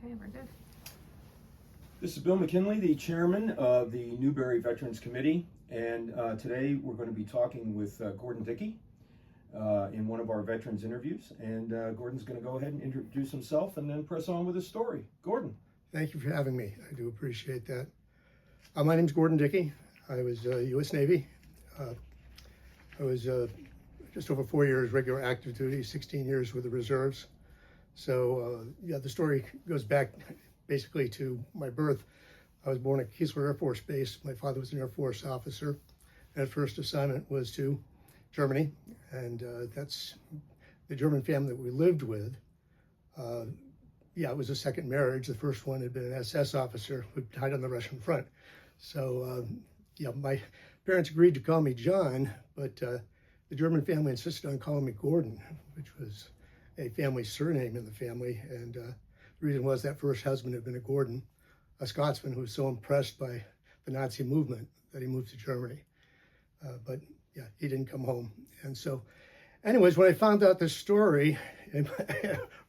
Okay, we're good. This is Bill McKinley, the chairman of the Newbury Veterans Committee, and today we're going to be talking with Gordon Dickey in one of our veterans interviews. And Gordon's going to go ahead and introduce himself and then press on with his story. Gordon. Thank you for having me. I do appreciate that. My name is Gordon Dickey. I was U.S. Navy. I was just over 4 years regular active duty, 16 years with the reserves. So yeah, the story goes back basically to my birth. I was born at Keesler Air Force Base. My father was an Air Force officer. And first assignment was to Germany, and that's the German family that we lived with. Yeah, it was a second marriage. The first one had been an SS officer who died on the Russian front. So yeah, my parents agreed to call me John, but the German family insisted on calling me Gordon, which was a family surname in the family. And the reason was that first husband had been a Gordon, a Scotsman who was so impressed by the Nazi movement that he moved to Germany. But yeah, he didn't come home. And so anyways, when I found out this story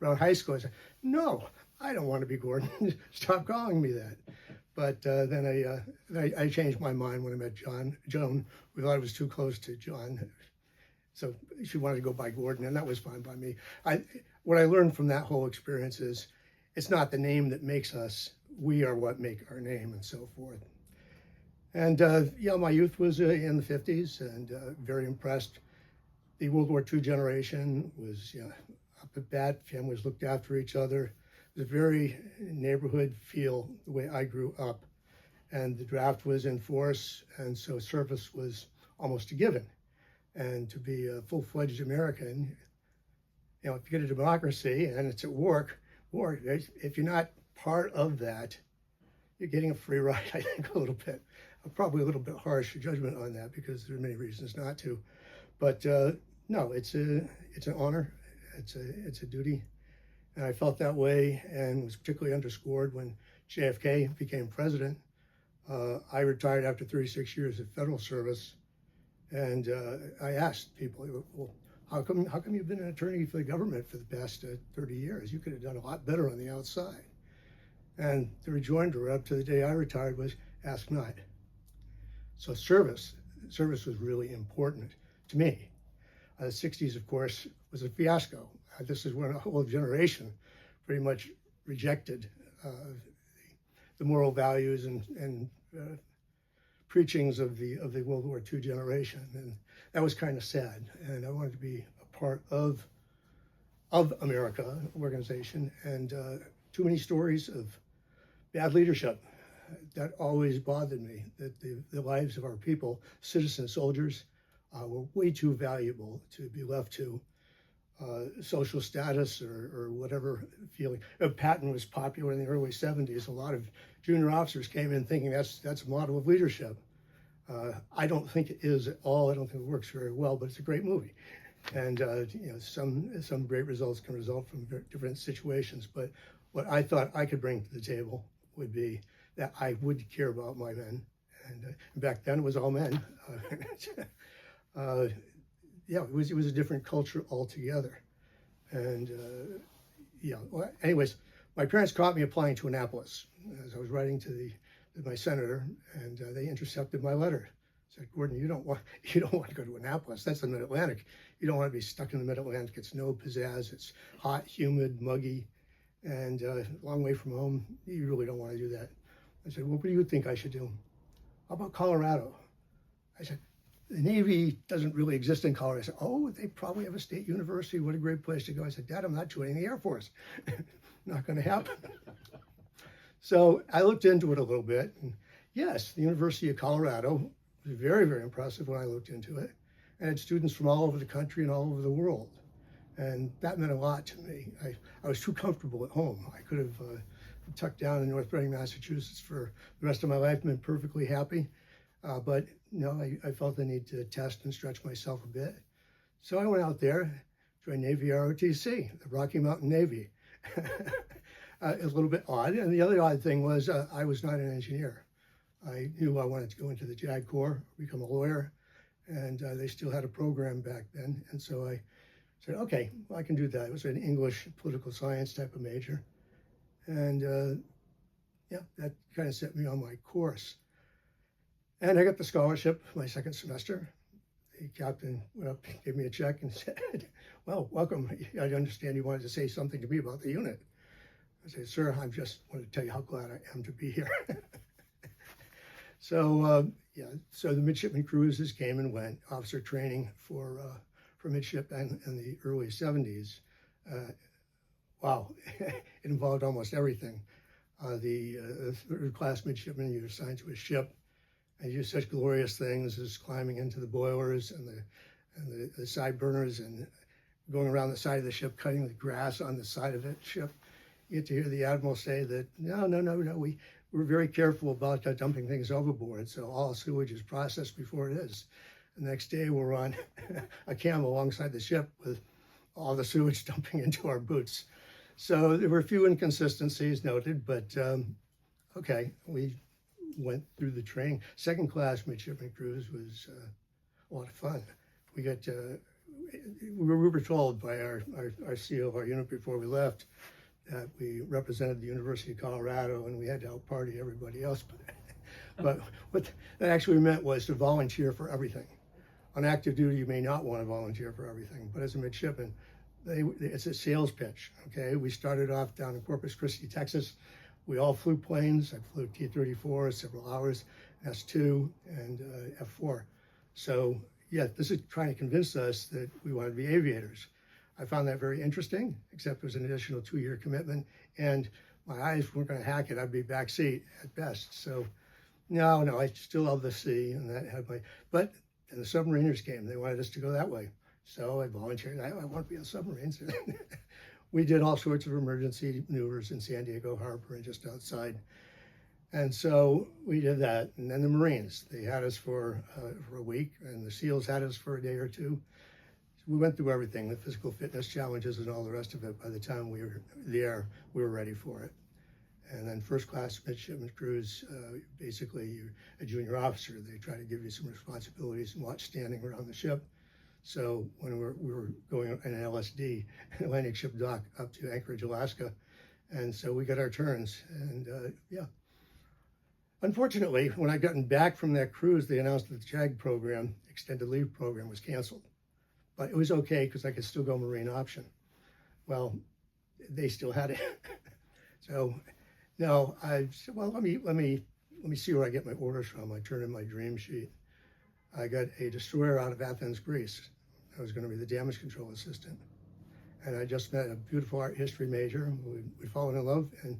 around high school, I said, no, I don't want to be Gordon. Stop calling me that. But then I changed my mind when I met Joan. We thought it was too close to John. So she wanted to go by Gordon, and that was fine by me. What I learned from that whole experience is it's not the name that makes us. We are what make our name, and so forth. And yeah, my youth was in the 50s, and very impressed. The World War II generation was up at bat. Families looked after each other. It was a very neighborhood feel the way I grew up. And the draft was in force, and so service was almost a given. And to be a full-fledged American, if you get a democracy and it's at war, if you're not part of that, you're getting a free ride, I think, a little bit. Probably a little bit harsh judgment on that because there are many reasons not to. But no, it's an honor, it's a duty. And I felt that way and was particularly underscored when JFK became president. I retired after 36 years of federal service. And I asked people, well, how come you've been an attorney for the government for the past 30 years? You could have done a lot better on the outside. And the rejoinder up to the day I retired was, ask not. So service was really important to me. The 60s, of course, was a fiasco. This is when a whole generation pretty much rejected the moral values and preachings of the World War II generation, and that was kind of sad. And I wanted to be a part of America organization, and too many stories of bad leadership. That always bothered me, that the lives of our people, citizen soldiers, were way too valuable to be left to social status or whatever feeling. Patton was popular in the early 70s. A lot of junior officers came in thinking that's a model of leadership. I don't think it is at all. I don't think it works very well, but it's a great movie. And some great results can result from different situations. But what I thought I could bring to the table would be that I would care about my men. And back then it was all men. Yeah, it was a different culture altogether. And yeah, well, anyways, my parents caught me applying to Annapolis as I was writing to my senator, and they intercepted my letter. Said, Gordon, you don't want to go to Annapolis. That's the Mid-Atlantic. You don't want to be stuck in the Mid-Atlantic. It's no pizzazz. It's hot, humid, muggy, and a long way from home. You really don't want to do that. I said, well, what do you think I should do? How about Colorado? I said, the Navy doesn't really exist in Colorado. I said, oh, they probably have a state university. What a great place to go. I said, Dad, I'm not joining the Air Force. Not going to happen. So I looked into it a little bit. And yes, the University of Colorado was very, very impressive when I looked into it. And had students from all over the country and all over the world. And that meant a lot to me. I was too comfortable at home. I could have tucked down in North Reading, Massachusetts for the rest of my life and been perfectly happy. But no, I felt the need to test and stretch myself a bit. So I went out there, joined Navy ROTC, the Rocky Mountain Navy. A little bit odd. And the other odd thing was I was not an engineer. I knew I wanted to go into the JAG Corps, become a lawyer, and they still had a program back then. And so I said, okay, well, I can do that. It was an English political science type of major. And yeah, that kind of set me on my course. And I got the scholarship my second semester. The captain went up, gave me a check and said, well, welcome. I understand you wanted to say something to me about the unit. I said, sir, I just want to tell you how glad I am to be here. So yeah, so the midshipman cruises came and went. Officer training for midship in the early 70s. Wow, it involved almost everything. The third class midshipman, you're assigned to a ship and do such glorious things as climbing into the boilers and the side burners and going around the side of the ship, cutting the grass on the side of the ship. You get to hear the admiral say that, no, we're very careful about dumping things overboard, so all sewage is processed before it is. The next day we're on a cam alongside the ship with all the sewage dumping into our boots. So there were a few inconsistencies noted, but okay, we went through the training. Second class midshipman cruise was a lot of fun. We were told by our CO of our unit before we left that we represented the University of Colorado and we had to out-party everybody else. But what that actually meant was to volunteer for everything. On active duty, you may not want to volunteer for everything, but as a midshipman, it's a sales pitch, okay? We started off down in Corpus Christi, Texas. We all flew planes. I flew T-34 several hours, S-2 and F-4. So yeah, this is trying to convince us that we want to be aviators. I found that very interesting, except it was an additional 2-year commitment, and my eyes weren't going to hack it. I'd be backseat at best. So no, I still love the sea, and that had my. But then the submariners came. They wanted us to go that way, so I volunteered. I want to be on submarines. We did all sorts of emergency maneuvers in San Diego Harbor and just outside. And so we did that. And then the Marines, they had us for a week, and the SEALs had us for a day or two. We went through everything, the physical fitness challenges and all the rest of it. By the time we were there, we were ready for it. And then first class midshipman cruise, basically you're a junior officer. They try to give you some responsibilities and watch standing around the ship. So when we were going in an LSD, Atlantic Ship Dock, up to Anchorage, Alaska. And so we got our turns, and yeah. Unfortunately, when I gotten back from that cruise, they announced that the JAG program, extended leave program, was canceled. But it was okay because I could still go Marine option. Well, they still had it. So no, I said, well, let me see where I get my orders from. I turned in my dream sheet. I got a destroyer out of Athens, Greece. I was going to be the damage control assistant. And I just met a beautiful art history major. We'd fallen in love, and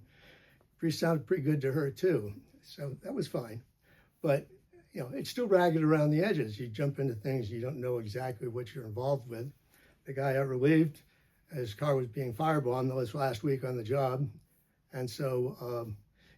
Greece sounded pretty good to her too. So that was fine. But you know, it's still ragged around the edges. You jump into things you don't know exactly what you're involved with. The guy I relieved, his car was being firebombed this last week on the job. And so,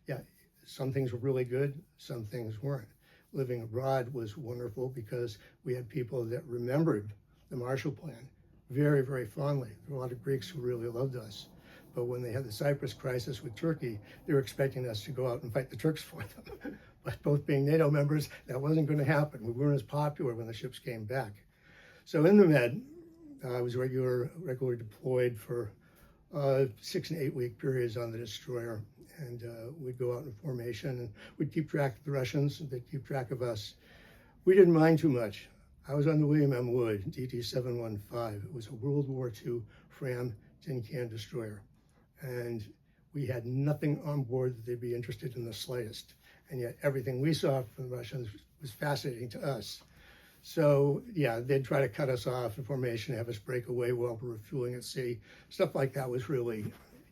yeah, some things were really good, some things weren't. Living abroad was wonderful because we had people that remembered the Marshall Plan very, very fondly. There were a lot of Greeks who really loved us. But when they had the Cyprus crisis with Turkey, they were expecting us to go out and fight the Turks for them. But both being NATO members, that wasn't going to happen. We weren't as popular when the ships came back. So in the Med, I was regularly deployed for 6 and 8 week periods on the destroyer. And we'd go out in formation, and we'd keep track of the Russians, and they'd keep track of us. We didn't mind too much. I was on the William M. Wood, DT-715. It was a World War II Fram tin can destroyer. And we had nothing on board that they'd be interested in the slightest. And yet everything we saw from the Russians was fascinating to us. So yeah, they'd try to cut us off in formation, have us break away while we were refueling at sea. Stuff like that was really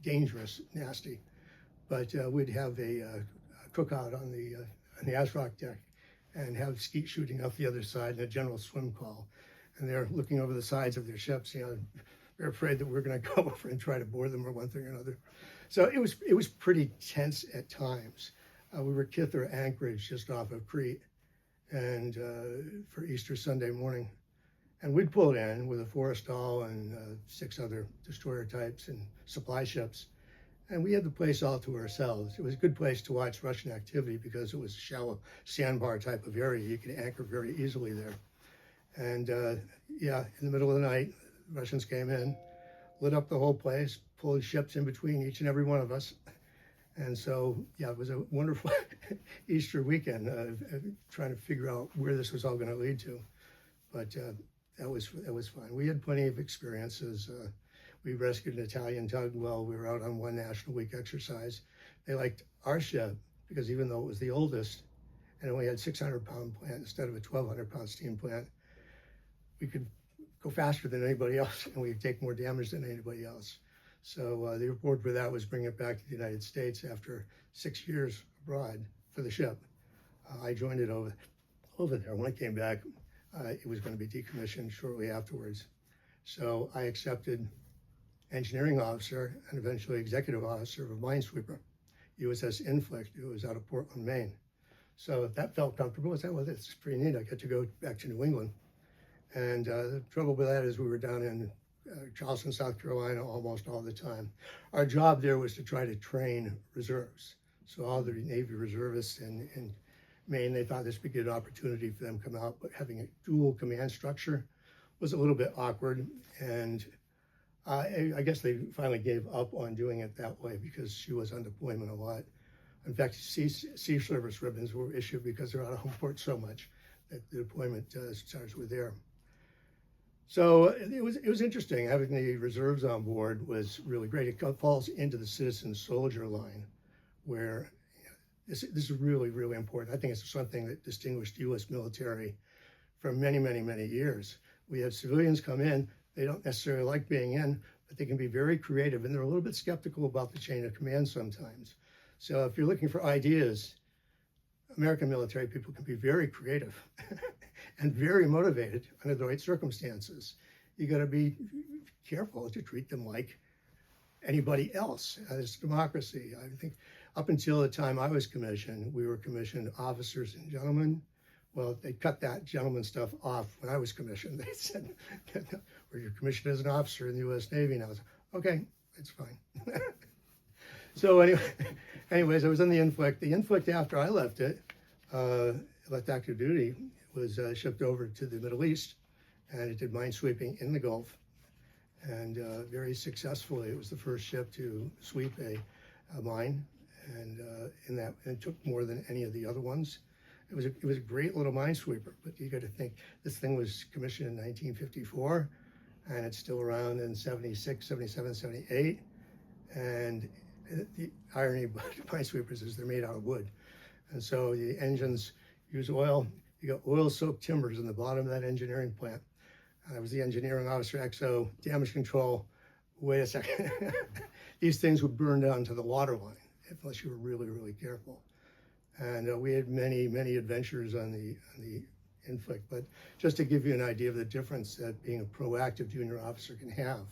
dangerous, nasty. But we'd have a cookout on the ASROC deck and have skeet shooting off the other side and a general swim call. And they're looking over the sides of their ships, you know, they're afraid that we're going to go over and try to board them or one thing or another. So it was pretty tense at times. We were Kither Anchorage just off of Crete, and for Easter Sunday morning. And we'd pull it in with a Forrestal and 6 other destroyer types and supply ships. And we had the place all to ourselves. It was a good place to watch Russian activity because it was a shallow sandbar type of area. You could anchor very easily there. And yeah, in the middle of the night, Russians came in, lit up the whole place, pulled ships in between each and every one of us, And so, yeah, it was a wonderful Easter weekend, trying to figure out where this was all going to lead to. But that was fun. We had plenty of experiences. We rescued an Italian tug while we were out on one National Week exercise. They liked our ship because even though it was the oldest and only had 600-pound plant instead of a 1,200-pound steam plant, we could go faster than anybody else and we could take more damage than anybody else. So the reward for that was bringing it back to the United States after 6 years abroad for the ship. I joined it over there. When I came back, it was going to be decommissioned shortly afterwards. So I accepted engineering officer and eventually executive officer of a minesweeper, USS Inflict. It was out of Portland, Maine. So that felt comfortable. I said, well, this is pretty neat. I get to go back to New England. And the trouble with that is we were down in Charleston, South Carolina almost all the time. Our job there was to try to train reserves. So all the Navy reservists in Maine, they thought this would be a good opportunity for them to come out, but having a dual command structure was a little bit awkward. And I guess they finally gave up on doing it that way because she was on deployment a lot. In fact, sea service ribbons were issued because they're out of home port so much that the deployment stars were there. So it was interesting. Having the reserves on board was really great. It falls into the citizen soldier line, where this is really, really important. I think it's something that distinguished U.S. military for many, many, many years. We have civilians come in. They don't necessarily like being in, but they can be very creative, and they're a little bit skeptical about the chain of command sometimes. So if you're looking for ideas, American military people can be very creative and very motivated under the right circumstances. You got to be careful to treat them like anybody else. It's democracy. I think up until the time I was commissioned, we were commissioned officers and gentlemen. Well, they cut that gentleman stuff off when I was commissioned. They said, well, you're commissioned as an officer in the U.S. Navy. And I was, okay, it's fine. So anyways, I was in the Inflict. The Inflict, after I left it, left active duty, was shipped over to the Middle East, and it did minesweeping in the Gulf, and very successfully. It was the first ship to sweep a mine, and it took more than any of the other ones. It was a great little minesweeper, but you got to think this thing was commissioned in 1954, and it's still around in 76, 77, 78, and the irony about minesweepers is they're made out of wood. And so the engines use oil. You got oil-soaked timbers in the bottom of that engineering plant. I was the engineering officer, XO, damage control. Wait a second. These things would burn down to the water line unless you were really, really careful. And we had many, many adventures on the Inflict. But just to give you an idea of the difference that being a proactive junior officer can have,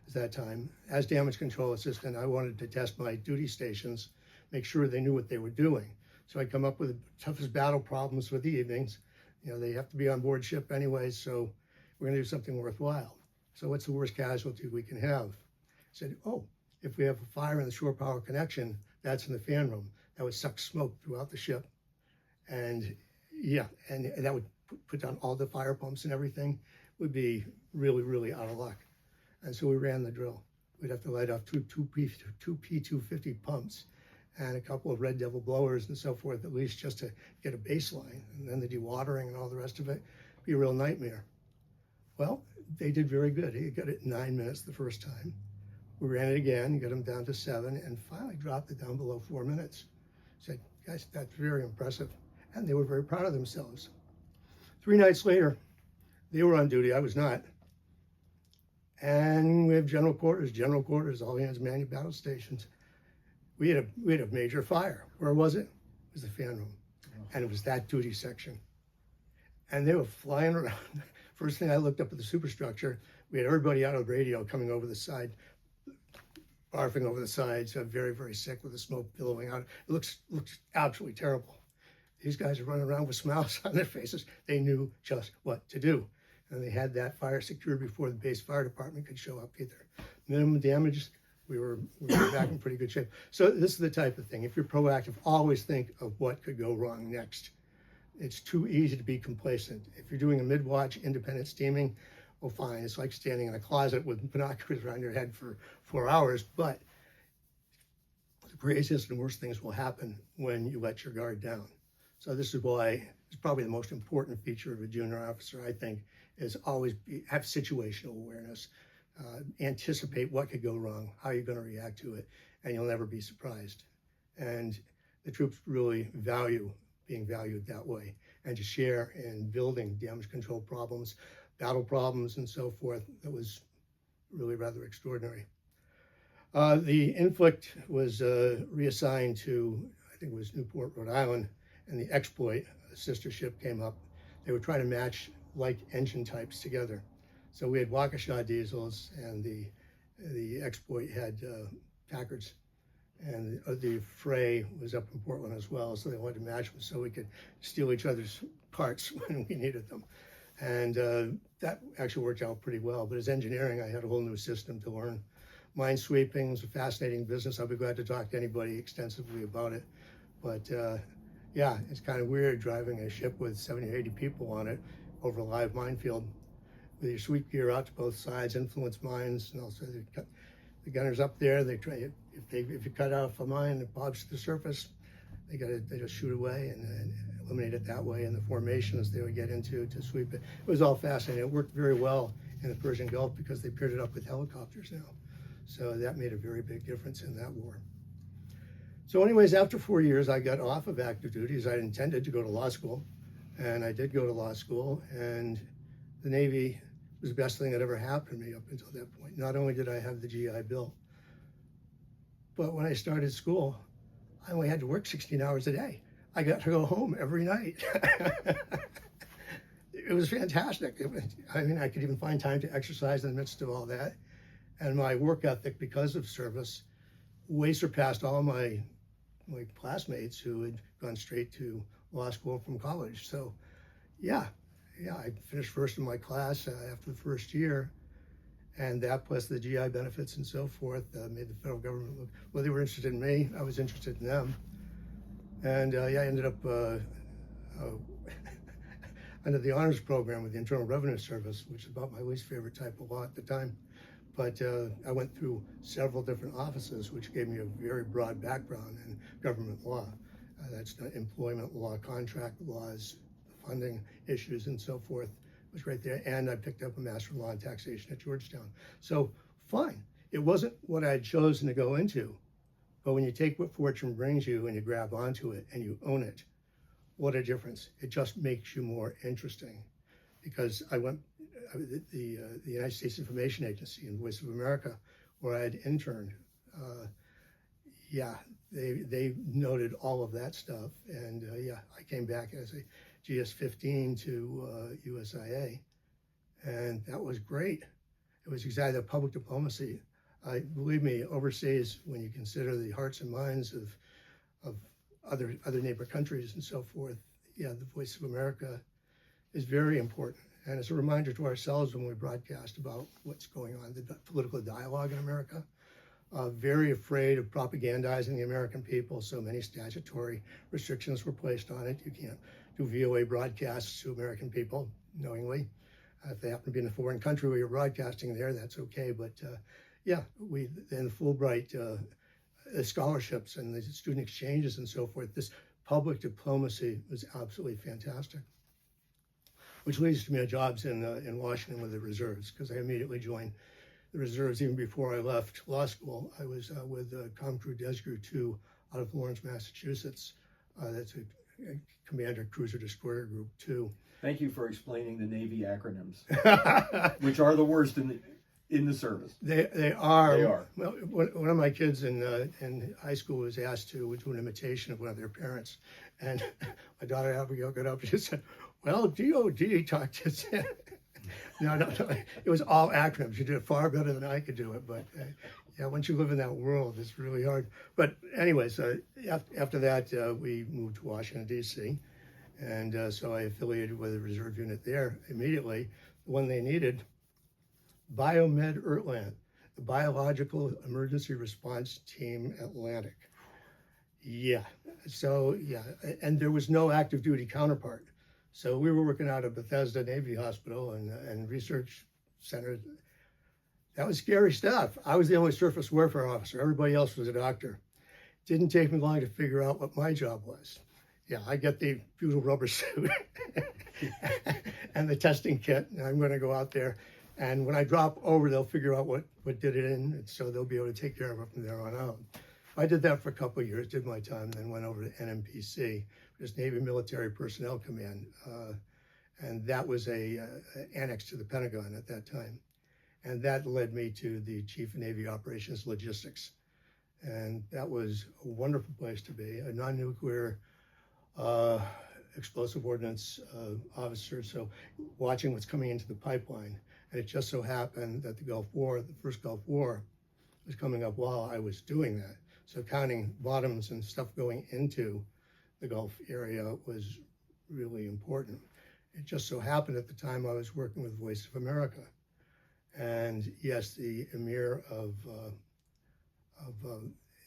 at that time, as damage control assistant, I wanted to test my duty stations, make sure they knew what they were doing. So I'd come up with the toughest battle problems for the evenings. You know, they have to be on board ship anyways, so we're gonna do something worthwhile. So what's the worst casualty we can have? I said, oh, if we have a fire in the shore power connection, that's in the fan room. That would suck smoke throughout the ship. And yeah, and that would put down all the fire pumps and everything. Would be really, really out of luck. And so we ran the drill. We'd have to light off two P250 pumps and a couple of Red Devil blowers and so forth, at least just to get a baseline. And then the dewatering and all the rest of it be a real nightmare. Well, they did very good. He got it in 9 minutes the first time. We ran it again, got them down to 7, and finally dropped it down below 4 minutes. Said, guys, that's very impressive. And they were very proud of themselves. 3 nights later, they were on duty, I was not. And we have general quarters, all hands man battle stations. We had a major fire. Where was it? It was the fan room. And it was that duty section. And they were flying around. First thing I looked up at the superstructure, we had everybody out of the radio coming over the side, barfing over the sides, very, very sick with the smoke billowing out. It looks absolutely terrible. These guys are running around with smiles on their faces. They knew just what to do. And they had that fire secured before the base fire department could show up either. Minimum damage, we were back in pretty good shape. So this is the type of thing. If you're proactive, always think of what could go wrong next. It's too easy to be complacent. If you're doing a mid-watch independent steaming, well, fine. It's like standing in a closet with binoculars around your head for 4 hours, but craziest and worst things will happen when you let your guard down. So this is why it's probably the most important feature of a junior officer, I think, is always have situational awareness, anticipate what could go wrong, how you're going to react to it, and you'll never be surprised. And the troops really value being valued that way, and to share in building damage control problems, battle problems, and so forth. That was really rather extraordinary. The inflict was reassigned to, I think it was Newport, Rhode Island, and the exploit, a sister ship, came up. They were trying to match like engine types together. So we had Waukesha diesels, and the exploit had Packards, and the fray was up in Portland as well. So they wanted to match them so we could steal each other's parts when we needed them. And that actually worked out pretty well. But as engineering, I had a whole new system to learn. Minesweeping is a fascinating business. I'll be glad to talk to anybody extensively about it. But yeah, it's kind of weird driving a ship with 70 or 80 people on it over a live minefield with your sweep gear out to both sides, influence mines, and also the gunners up there. They try, if you cut off a mine that bobs to the surface, they just shoot away and eliminate it that way. And the formations they would get into to sweep it. It was all fascinating. It worked very well in the Persian Gulf because they paired it up with helicopters now. So that made a very big difference in that war. So anyways, after 4 years, I got off of active duties. I intended to go to law school, and I did go to law school, and the Navy was the best thing that ever happened to me up until that point. Not only did I have the GI Bill, but when I started school, I only had to work 16 hours a day. I got to go home every night. It was fantastic. I mean, I could even find time to exercise in the midst of all that. And my work ethic, because of service, way surpassed all my classmates who had gone straight to law school from college. So yeah, I finished first in my class after the first year. And that, plus the GI benefits and so forth, made the federal government look, well, they were interested in me, I was interested in them. And yeah, I ended up under the honors program with the Internal Revenue Service, which is about my least favorite type of law at the time. But I went through several different offices, which gave me a very broad background in government law. That's employment law, contract laws, funding issues, and so forth. It was right there. And I picked up a Master of Law and Taxation at Georgetown. So fine. It wasn't what I had chosen to go into. But when you take what fortune brings you and you grab onto it and you own it, what a difference. It just makes you more interesting. Because the United States Information Agency and Voice of America, where I had interned, yeah, they noted all of that stuff. And yeah, I came back as a GS-15 to USIA, and that was great. It was exactly the public diplomacy. Believe me, overseas, when you consider the hearts and minds of other neighbor countries and so forth, yeah, the Voice of America is very important. And it's a reminder to ourselves when we broadcast about what's going on, the political dialogue in America. Very afraid of propagandizing the American people, so many statutory restrictions were placed on it. You can't do VOA broadcasts to American people knowingly. If they happen to be in a foreign country where you're broadcasting there, that's okay. But yeah, and Fulbright scholarships and the student exchanges and so forth, this public diplomacy was absolutely fantastic. Which leads to me jobs in Washington with the reserves, because I immediately joined the reserves even before I left law school. I was with Comcrew Desgrew 2 out of Lawrence, Massachusetts. That's a Commander Cruiser Destroyer Group 2. Thank you for explaining the Navy acronyms, which are the worst in the service. They are. They are. Well, one of my kids in high school was asked to do an imitation of one of their parents, and my daughter Abigail got up and she said, "Well, DOD talked to." No, it was all acronyms. You did it far better than I could do it, but yeah, once you live in that world, it's really hard. But anyways, after that, we moved to Washington, D.C., and so I affiliated with a reserve unit there immediately, the one they needed, Biomed Ertland, the Biological Emergency Response Team Atlantic. Yeah, so yeah, and there was no active duty counterpart. So we were working out of Bethesda Navy Hospital and Research Center. That was scary stuff. I was the only surface warfare officer. Everybody else was a doctor. Didn't take me long to figure out what my job was. Yeah, I get the beautiful rubber suit and the testing kit, and I'm going to go out there. And when I drop over, they'll figure out what did it in, and so they'll be able to take care of it from there on out. I did that for a couple of years, did my time, then went over to NMPC, which is Navy Military Personnel Command, and that was a annex to the Pentagon at that time. And that led me to the Chief of Navy Operations Logistics. And that was a wonderful place to be, a non-nuclear explosive ordnance officer, so watching what's coming into the pipeline. And it just so happened that the Gulf War, the first Gulf War, was coming up while I was doing that. So counting bottoms and stuff going into the Gulf area was really important. It just so happened at the time I was working with Voice of America. And yes, the Emir of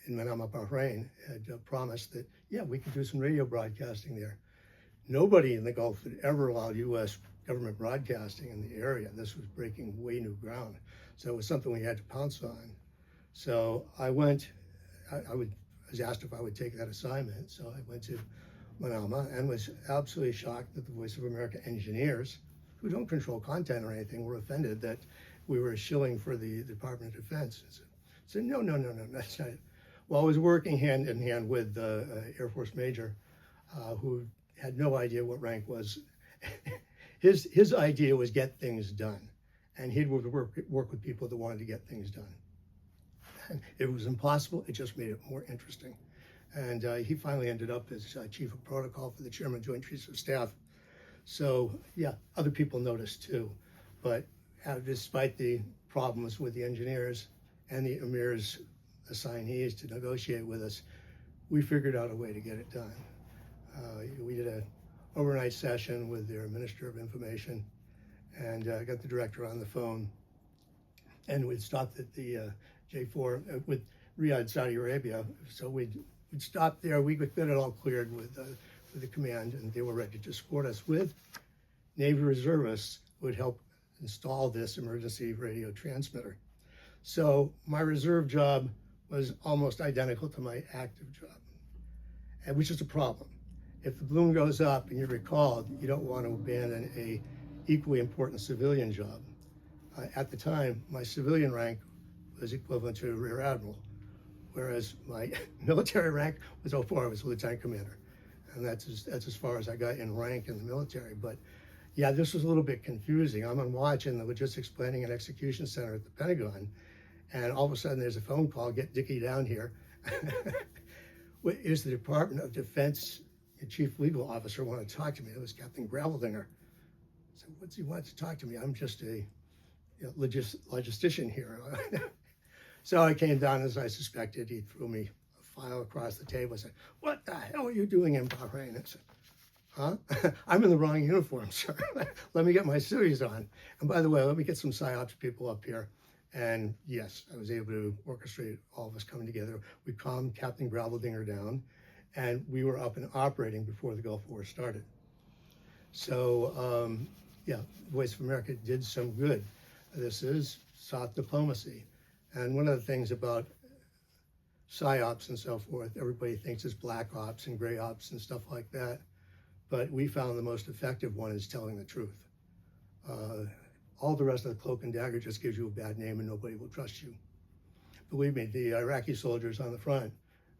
in Manama, Bahrain, had promised that, yeah, we could do some radio broadcasting there. Nobody in the Gulf had ever allowed U.S. government broadcasting in the area. This was breaking way new ground. So it was something we had to pounce on. So I went, I was asked if I would take that assignment. So I went to Manama and was absolutely shocked that the Voice of America engineers, who don't control content or anything, were offended that we were shilling for the Department of Defense. I said, no, that's not it. Well, I was working hand in hand with the Air Force Major, who had no idea what rank was. His idea was get things done, and he'd work with people that wanted to get things done. And it was impossible. It just made it more interesting. And he finally ended up as Chief of Protocol for the Chairman of Joint Chiefs of Staff. So yeah, other people noticed too. But despite the problems with the engineers and the Emir's assignees to negotiate with us, we figured out a way to get it done. We did an overnight session with their Minister of Information, and got the director on the phone, and we'd stopped at the J4 with Riyadh, Saudi Arabia. So we'd stopped there. We could get it all cleared with the command, and they were ready to support us with Navy reservists who would help install this emergency radio transmitter. So my reserve job was almost identical to my active job, and which is a problem. If the balloon goes up and you're recalled, you don't want to abandon a equally important civilian job. At the time, my civilian rank was equivalent to a Rear Admiral, whereas my military rank was 04, I was a Lieutenant Commander. And that's as far as I got in rank in the military. But yeah, this was a little bit confusing. I'm on watch in the Logistics Planning and Execution Center at the Pentagon, and all of a sudden there's a phone call, get Dickey down here. Is the Department of Defense Chief Legal Officer want to talk to me? It was Captain Graveldinger. So what's he want to talk to me? I'm just a logistician here. So I came down as I suspected. He threw me a file across the table and said, "What the hell are you doing in Bahrain?" I said, "Huh? I'm in the wrong uniform, sir. Let me get my suits on. And by the way, let me get some PSYOPs people up here." And yes, I was able to orchestrate all of us coming together. We calmed Captain Graveldinger down, and we were up and operating before the Gulf War started. So yeah, Voice of America did some good. This is soft diplomacy. And one of the things about PSYOPs and so forth, everybody thinks it's black ops and gray ops and stuff like that. But we found the most effective one is telling the truth. All the rest of the cloak and dagger just gives you a bad name and nobody will trust you. Believe me, the Iraqi soldiers on the front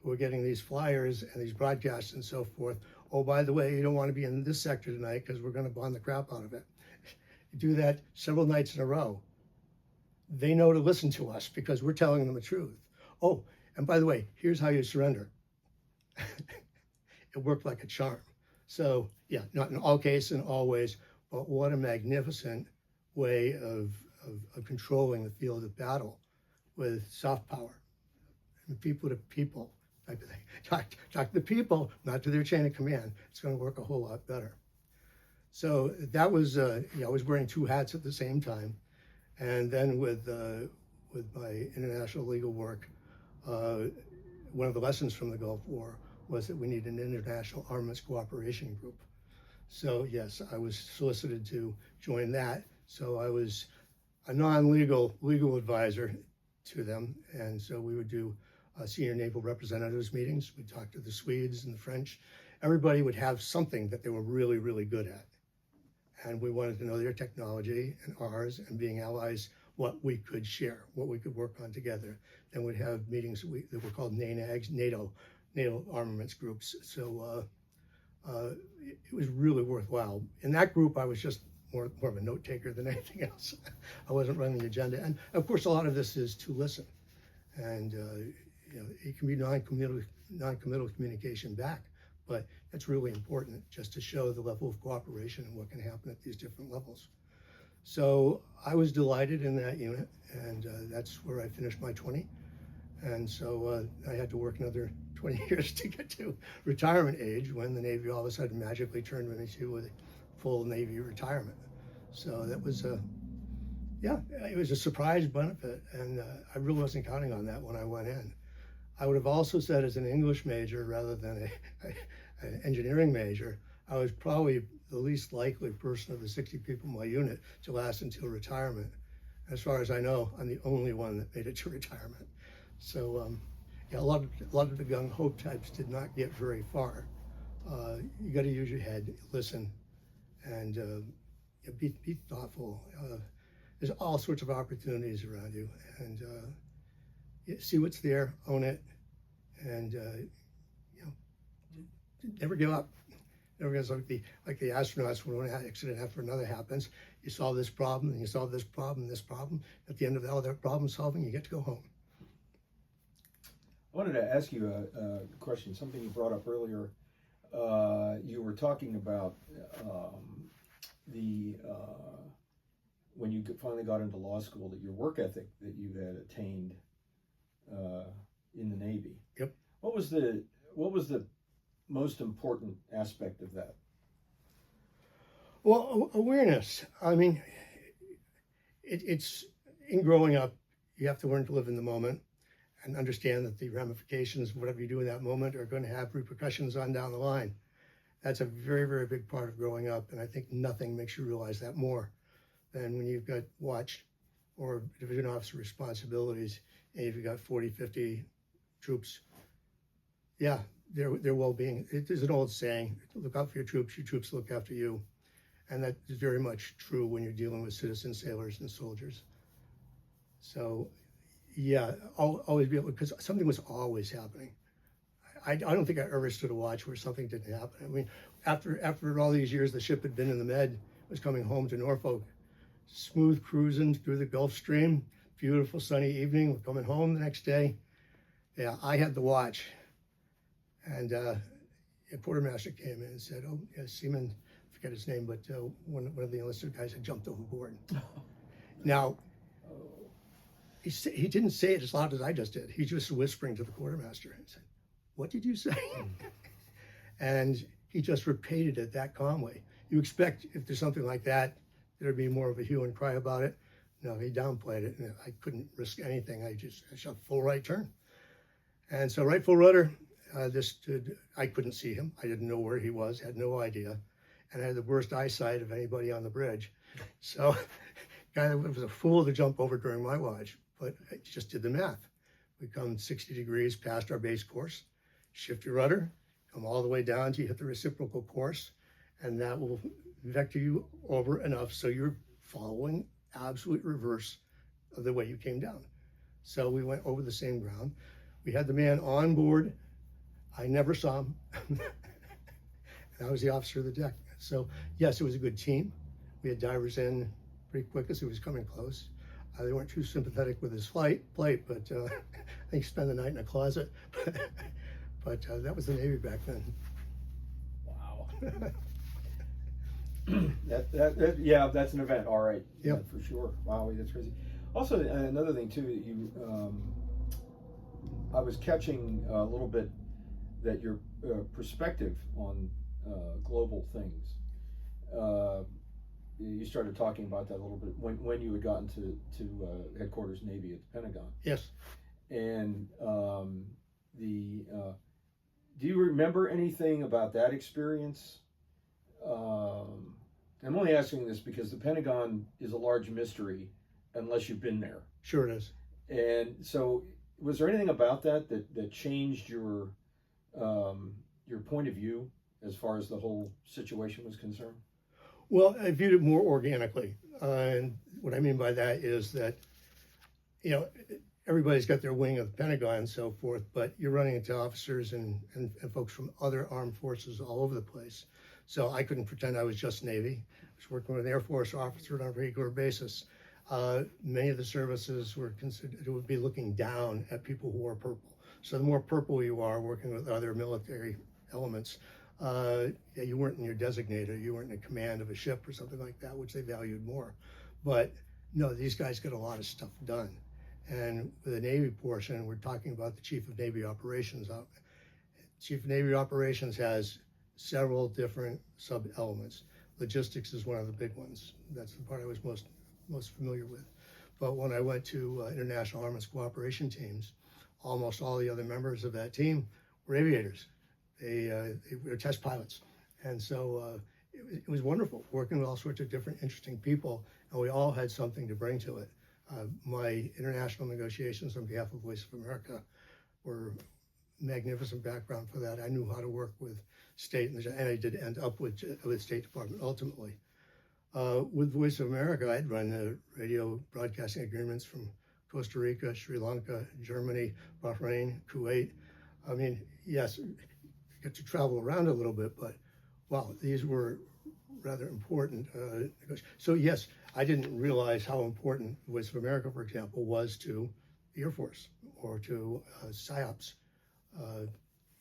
who are getting these flyers and these broadcasts and so forth, oh, by the way, you don't want to be in this sector tonight because we're going to bomb the crap out of it. You do that several nights in a row. They know to listen to us because we're telling them the truth. Oh, and by the way, here's how you surrender. It worked like a charm. So yeah, not in all cases and always, but what a magnificent way of controlling the field of battle with soft power and people to people type of thing. Talk to the people, not to their chain of command. It's going to work a whole lot better. So that was, I was wearing two hats at the same time. And then with my international legal work, one of the lessons from the Gulf War was that we need an international armaments cooperation group. So yes, I was solicited to join that. So I was a non-legal legal advisor to them. And so we would do senior naval representatives meetings. We'd talk to the Swedes and the French. Everybody would have something that they were really, really good at. And we wanted to know their technology and ours, and being allies, what we could share, what we could work on together. Then we'd have meetings that were called NANAGs, NATO armaments groups. So it was really worthwhile. In that group, I was just more of a note taker than anything else. I wasn't running the agenda. And of course, a lot of this is to listen. And you know, it can be non-committal communication back, but that's really important just to show the level of cooperation and what can happen at these different levels. So I was delighted in that unit, and that's where I finished my 20. And so I had to work another 20 years to get to retirement age, when the Navy all of a sudden magically turned me into a full Navy retirement. So that was yeah, it was a surprise benefit, and I really wasn't counting on that when I went in. I would have also said, as an English major rather than an engineering major, I was probably the least likely person of the 60 people in my unit to last until retirement. As far as I know, I'm the only one that made it to retirement. So yeah, a lot of the gung-ho types did not get very far. You got to use your head, listen, and be thoughtful. There's all sorts of opportunities around you, and see what's there, own it, and you know, never give up. Never give up. Like the astronauts, when one accident after another happens, you solve this problem, and you solve this problem, and this problem. At the end of all that problem solving, you get to go home. I wanted to ask you a question, something you brought up earlier. You were talking about when you finally got into law school, that your work ethic that you had attained in the Navy. Yep. What was the most important aspect of that? Well, awareness. I mean, it's in growing up, you have to learn to live in the moment and understand that the ramifications of whatever you do in that moment are going to have repercussions on down the line. That's a very, very big part of growing up, and I think nothing makes you realize that more than when you've got watch or division officer responsibilities, and you've got 40, 50 troops. Yeah, their well-being. There's an old saying, look out for your troops look after you. And that is very much true when you're dealing with citizen sailors and soldiers. So yeah, I'll always be able, because something was always happening. I don't think I ever stood a watch where something didn't happen. I mean, after all these years, the ship had been in the Med, was coming home to Norfolk, smooth cruising through the Gulf Stream, beautiful sunny evening, we're coming home the next day. Yeah, I had the watch. And a quartermaster came in and said, oh, yeah, Seaman, I forget his name, but one of the enlisted guys had jumped overboard. Now, he didn't say it as loud as I just did. He just whispering to the quartermaster and said, what did you say? And he just repeated it that calmly. You expect, if there's something like that, there'd be more of a hue and cry about it. No, he downplayed it, and I couldn't risk anything. I shot full right turn. And so right full rudder, I couldn't see him. I didn't know where he was, had no idea. And I had the worst eyesight of anybody on the bridge. So guy was a fool to jump over during my watch, but I just did the math. We come 60 degrees past our base course, shift your rudder, come all the way down till you hit the reciprocal course, and that will vector you over enough so you're following absolute reverse of the way you came down. So we went over the same ground. We had the man on board. I never saw him. I was the officer of the deck. So yes, it was a good team. We had divers in pretty quick as he was coming close. They weren't too sympathetic with his plight, but I think he spent the night in a closet. But that was the Navy back then. Wow. Yeah, that's an event. All right. Yep. Yeah, for sure. Wow, that's crazy. Also, another thing too, that I was catching a little bit that your perspective on global things. You started talking about that a little bit when you had gotten to headquarters Navy at the Pentagon. Yes. And do you remember anything about that experience? I'm only asking this because the Pentagon is a large mystery unless you've been there. Sure it is. And so was there anything about that changed your point of view as far as the whole situation was concerned? Well, I viewed it more organically. And what I mean by that is that, you know, everybody's got their wing of the Pentagon and so forth, but you're running into officers and folks from other armed forces all over the place. So I couldn't pretend I was just Navy. I was working with an Air Force officer on a regular basis. Many of the services were considered, would be looking down at people who wore purple. So the more purple you are working with other military elements, you weren't in your designator, you weren't in command of a ship or something like that, which they valued more. But no, these guys got a lot of stuff done. And with the Navy portion, we're talking about the Chief of Navy Operations. Chief of Navy Operations has several different sub-elements. Logistics is one of the big ones. That's the part I was most familiar with. But when I went to International Armaments Cooperation teams, almost all the other members of that team were aviators. They were test pilots. And so it was wonderful working with all sorts of different interesting people, and we all had something to bring to it. My international negotiations on behalf of Voice of America were magnificent background for that. I knew how to work with state, and I did end up with State Department ultimately. With Voice of America, I'd run radio broadcasting agreements from Costa Rica, Sri Lanka, Germany, Bahrain, Kuwait. I mean, yes, get to travel around a little bit, but wow, these were rather important. So yes, I didn't realize how important Voice of America, for example, was to the Air Force or to PSYOPs.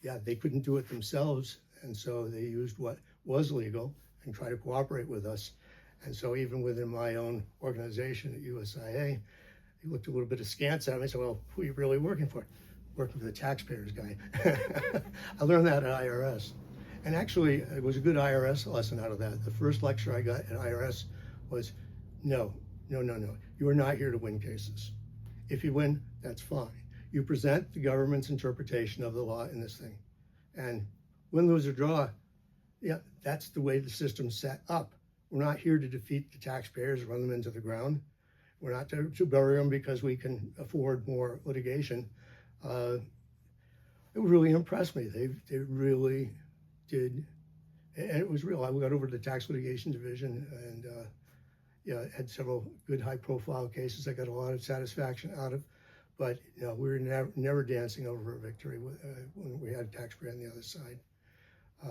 Yeah, they couldn't do it themselves, and so they used what was legal and tried to cooperate with us. And so even within my own organization at USIA, he looked a little bit askance at me and said, well, who are you really working for? Working for the taxpayers guy. I learned that at IRS. And actually, it was a good IRS lesson out of that. The first lecture I got at IRS was, no. You are not here to win cases. If you win, that's fine. You present the government's interpretation of the law in this thing. And win, lose, or draw, yeah, that's the way the system's set up. We're not here to defeat the taxpayers, run them into the ground. We're not to bury them because we can afford more litigation. It really impressed me. They really did, and it was real. I got over to the tax litigation division and yeah, had several good high-profile cases I got a lot of satisfaction out of. But you know, we were never dancing over a victory when we had a taxpayer on the other side.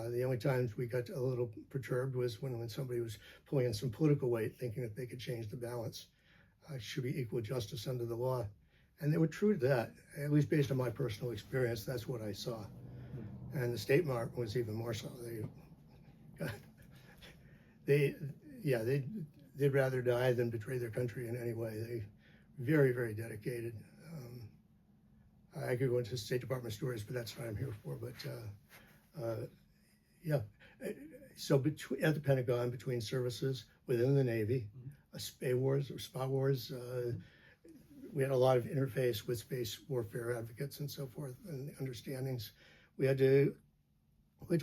The only times we got a little perturbed was when somebody was pulling in some political weight, thinking that they could change the balance. Should be equal justice under the law. And they were true to that, at least based on my personal experience. That's what I saw. And the state mark was even more so. They'd rather die than betray their country in any way. They very, very dedicated. I could go into State Department stories, but that's what I'm here for. But yeah, so at the Pentagon, between services within the Navy, SPA wars or SPA wars, we had a lot of interface with space warfare advocates and so forth and understandings. We had to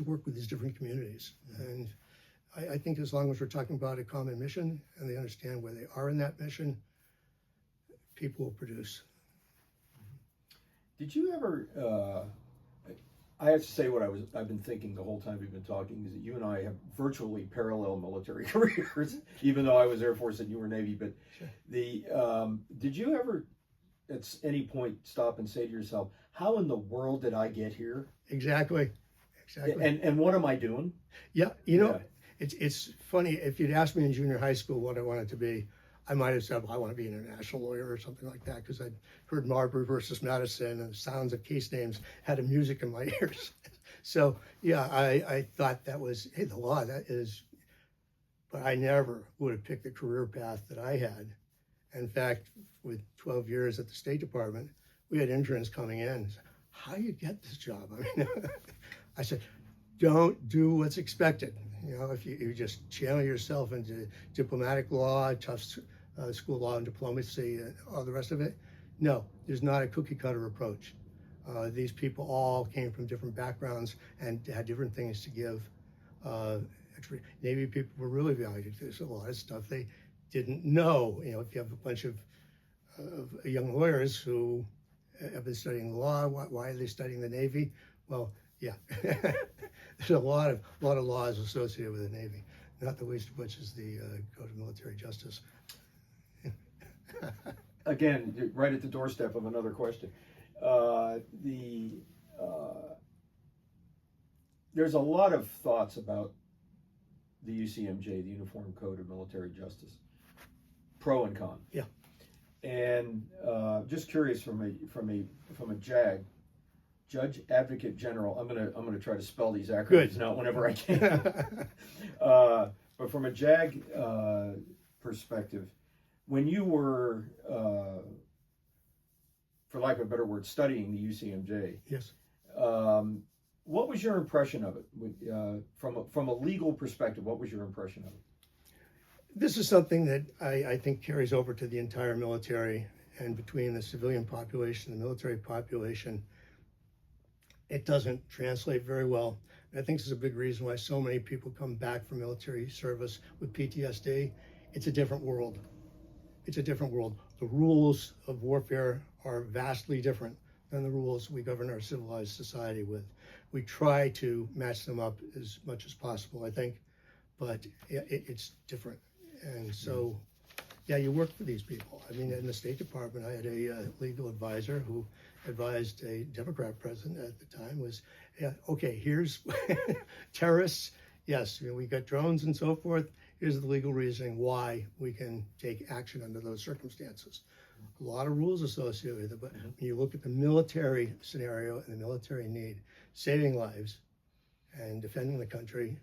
work with these different communities. And I think as long as we're talking about a common mission and they understand where they are in that mission, people will produce. Did you ever, I have to say what I've been thinking the whole time we've been talking is that you and I have virtually parallel military careers, even though I was Air Force and you were Navy. But sure. Did you ever at any point stop and say to yourself, how in the world did I get here? Exactly. And what am I doing? Yeah, you know, it's funny, if you'd asked me in junior high school what I wanted to be, I might have said, well, I want to be an international lawyer or something like that, because I'd heard Marbury versus Madison and the sounds of case names had a music in my ears. So yeah, I thought that was, hey, the law, that is, but I never would have picked the career path that I had. In fact, with 12 years at the State Department, we had interns coming in. How do you get this job? I mean, I said, don't do what's expected. You know, if you just channel yourself into diplomatic law, tough school law and diplomacy, all the rest of it. No, there's not a cookie cutter approach. These people all came from different backgrounds and had different things to give. Actually, Navy people were really valued. There's a lot of stuff they didn't know. You know, if you have a bunch of young lawyers who have been studying law. Why are they studying the Navy? Well, yeah, there's a lot of laws associated with the Navy, not the least of which is the Code of Military Justice. Again, you're right at the doorstep of another question. Uh, there's a lot of thoughts about the UCMJ, the Uniform Code of Military Justice, pro and con. Yeah. And just curious, from a JAG, Judge Advocate General. I'm gonna try to spell these acronyms out whenever I can. But from a JAG perspective, when you were, for lack of a better word, studying the UCMJ, Yes. What was your impression of it? From a legal perspective, what was your impression of it? This is something that I think carries over to the entire military, and between the civilian population and the military population, it doesn't translate very well. And I think this is a big reason why so many people come back from military service with PTSD. It's a different world. It's a different world. The rules of warfare are vastly different than the rules we govern our civilized society with. We try to match them up as much as possible, I think, but it's different. And so, yeah, you work for these people. I mean, in the State Department, I had a legal advisor who advised a Democrat president at the time was, yeah, okay, here's terrorists. Yes, you know, we got drones and so forth. Here's the legal reasoning why we can take action under those circumstances. A lot of rules associated with it, but when you look at the military scenario and the military need, saving lives and defending the country,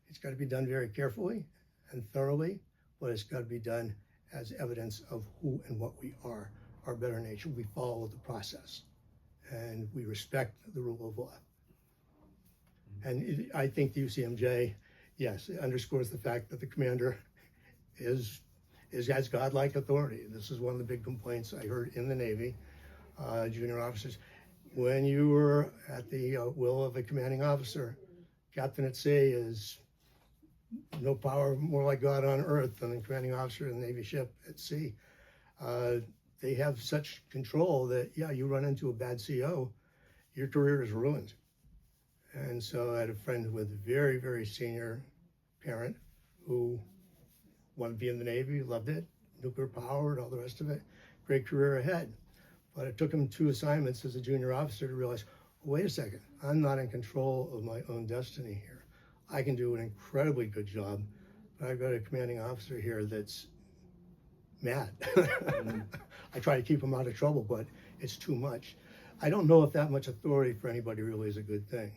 it's got to be done very carefully and thoroughly, but it's got to be done as evidence of who and what we are, our better nature. We follow the process and we respect the rule of law. And I think the UCMJ, yes, it underscores the fact that the commander has godlike authority. This is one of the big complaints I heard in the Navy, junior officers. When you were at the will of a commanding officer, captain at sea is no power more like God on earth than the commanding officer in the Navy ship at sea. They have such control that, yeah, you run into a bad CO, your career is ruined. And so I had a friend with a very, very senior parent who wanted to be in the Navy, loved it, nuclear power and all the rest of it, great career ahead. But it took him 2 assignments as a junior officer to realize, wait a second, I'm not in control of my own destiny here. I can do an incredibly good job, but I've got a commanding officer here that's mad. I try to keep him out of trouble, but it's too much. I don't know if that much authority for anybody really is a good thing.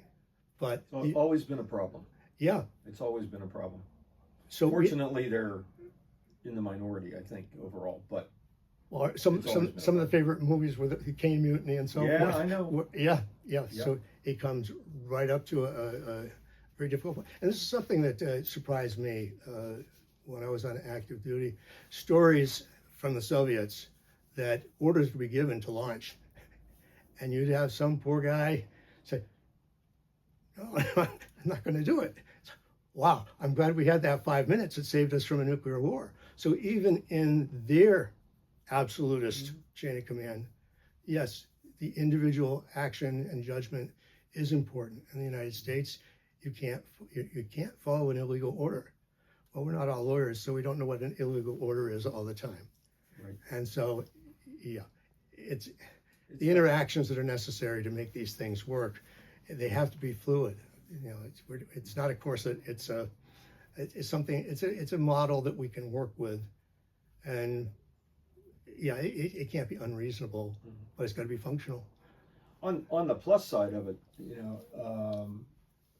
But it's always been a problem. Yeah. It's always been a problem. So fortunately, they're in the minority, I think, overall. But well, some of the favorite movies were the Caine Mutiny and so forth. Yeah, I know. Yeah. So it comes right up to a very difficult point. And this is something that surprised me when I was on active duty. Stories from the Soviets that orders would be given to launch, and you'd have some poor guy say, "No, I'm not going to do it." Wow, I'm glad we had that 5 minutes. It saved us from a nuclear war. So even in their absolutist chain of command, yes, the individual action and judgment is important. In the United States, you can't follow an illegal order. Well, we're not all lawyers, so we don't know what an illegal order is all the time. Right. And so, yeah, it's the interactions that are necessary to make these things work. They have to be fluid. You know, it's not a corset. It's something. It's a model that we can work with, and yeah, it can't be unreasonable, but it's got to be functional. On the plus side of it, you know,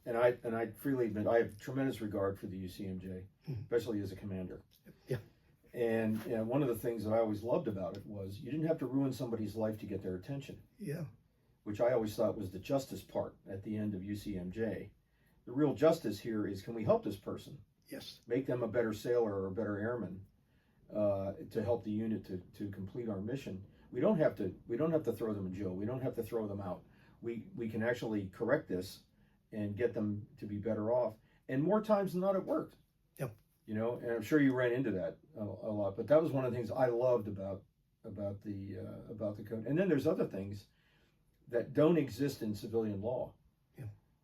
and I freely admit I have tremendous regard for the UCMJ, especially as a commander. Yeah. And you know, one of the things that I always loved about it was you didn't have to ruin somebody's life to get their attention. Yeah. Which I always thought was the justice part at the end of UCMJ. The real justice here is, can we help this person? Yes. Make them a better sailor or a better airman to help the unit to complete our mission. We don't have to throw them in jail. We don't have to throw them out. We can actually correct this and get them to be better off. And more times than not, it worked. Yep. You know, and I'm sure you ran into that a lot. But that was one of the things I loved about about the code. And then there's other things that don't exist in civilian law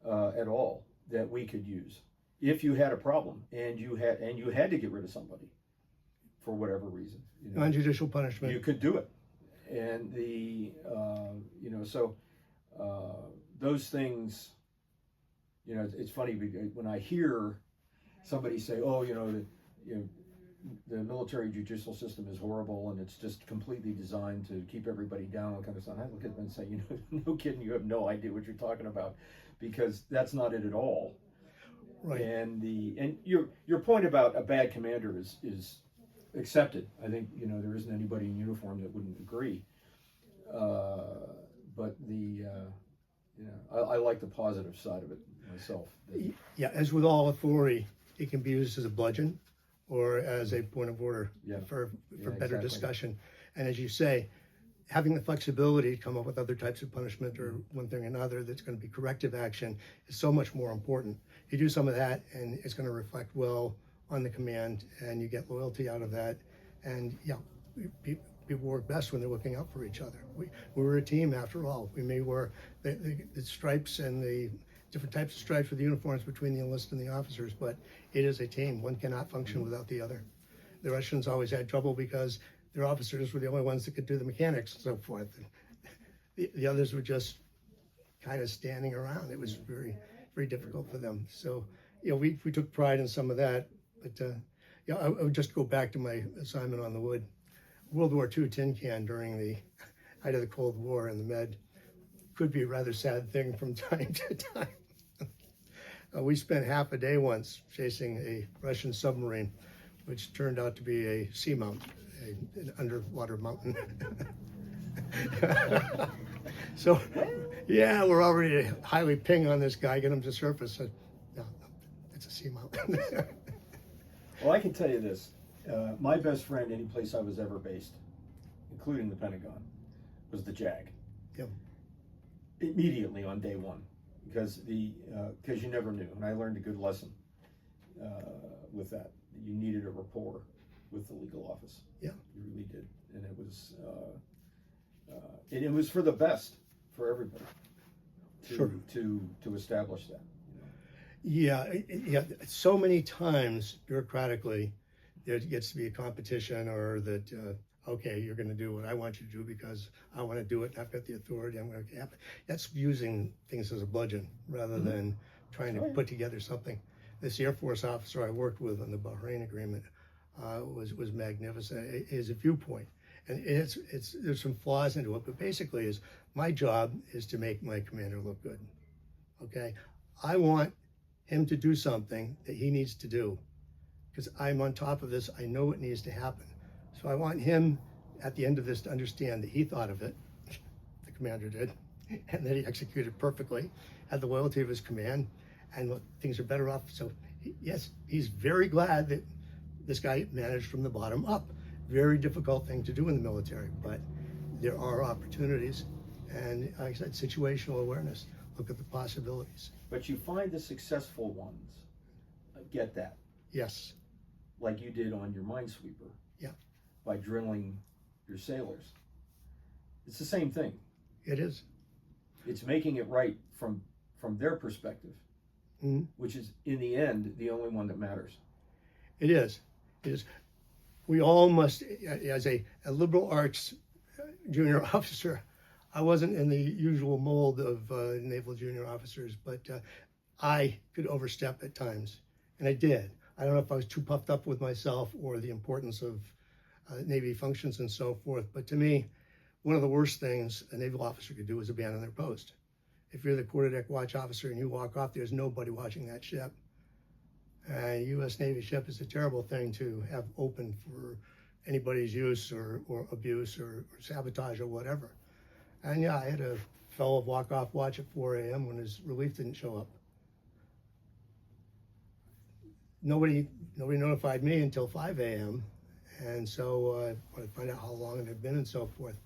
at all that we could use if you had a problem and you had to get rid of somebody for whatever reason. Non-judicial punishment. You could do it, and those things. It's funny when I hear somebody say, "Oh, the military judicial system is horrible and it's just completely designed to keep everybody down," all kind of stuff. I look at them and say, no kidding, you have no idea what you're talking about, because that's not it at all. Right. And your point about a bad commander is accepted. I think there isn't anybody in uniform that wouldn't agree. But I like the positive side of it myself. Yeah, as with all authority, it can be used as a bludgeon or as a point of order for better discussion. And as you say, having the flexibility to come up with other types of punishment or one thing or another that's going to be corrective action is so much more important. You do some of that and it's going to reflect well on the command, and you get loyalty out of that. And people work best when they're looking out for each other. We're a team after all. We may wear the stripes and the different types of stripes with uniforms between the enlisted and the officers, but it is a team. One cannot function without the other. The Russians always had trouble because their officers were the only ones that could do the mechanics and so forth. The others were just kind of standing around. It was very, very difficult for them. So, we took pride in some of that. But I would just go back to my assignment on the wood. World War II tin can during the height of the Cold War in the Med could be a rather sad thing from time to time. We spent half a day once chasing a Russian submarine, which turned out to be a seamount, an underwater mountain. So, we're already highly ping on this guy, get him to surface. No, it's a seamount. Well, I can tell you this. My best friend, any place I was ever based, including the Pentagon, was the JAG. Yep. Immediately on day one, because you never knew, and I learned a good lesson with that. You needed a rapport with the legal office. Yeah, you really did, and it was for the best for everybody to establish that. Yeah. So many times bureaucratically, there gets to be a competition, or that okay, you're going to do what I want you to do because I want to do it and I've got the authority. I'm going to happen. That's using things as a bludgeon rather than trying to put together something. This Air Force officer I worked with on the Bahrain agreement was magnificent. His viewpoint, and there's some flaws into it, but basically is my job is to make my commander look good. Okay, I want him to do something that he needs to do because I'm on top of this. I know what needs to happen. So I want him at the end of this to understand that he thought of it, the commander did, and that he executed perfectly, had the loyalty of his command, and look, things are better off. So yes, he's very glad that this guy managed from the bottom up. Very difficult thing to do in the military, but there are opportunities. And like I said, situational awareness, look at the possibilities. But you find the successful ones get that. Yes. Like you did on your minesweeper. Yeah. By drilling your sailors. It's the same thing. It is. It's making it right from their perspective, which is in the end the only one that matters. It is. It is. We all must, as a liberal arts junior officer, I wasn't in the usual mold of naval junior officers, but I could overstep at times, and I did. I don't know if I was too puffed up with myself or the importance of Navy functions and so forth, but to me, one of the worst things a naval officer could do is abandon their post. If you're the quarterdeck watch officer and you walk off, there's nobody watching that ship. A U.S. Navy ship is a terrible thing to have open for anybody's use or abuse or sabotage or whatever. And I had a fellow walk off watch at 4 a.m. when his relief didn't show up. Nobody notified me until 5 a.m. And so I wanted to find out how long it had been and so forth.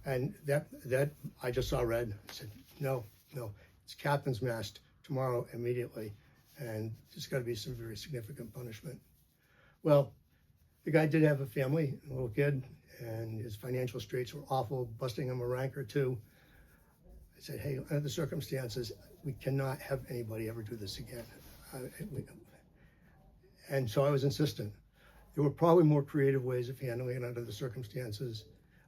And that I just saw red. I said, no, it's captain's mast tomorrow immediately. And there's got to be some very significant punishment. Well, the guy did have a family, a little kid, and his financial straits were awful, busting him a rank or two. I said, hey, under the circumstances, we cannot have anybody ever do this again. And so I was insistent. There were probably more creative ways of handling it under the circumstances.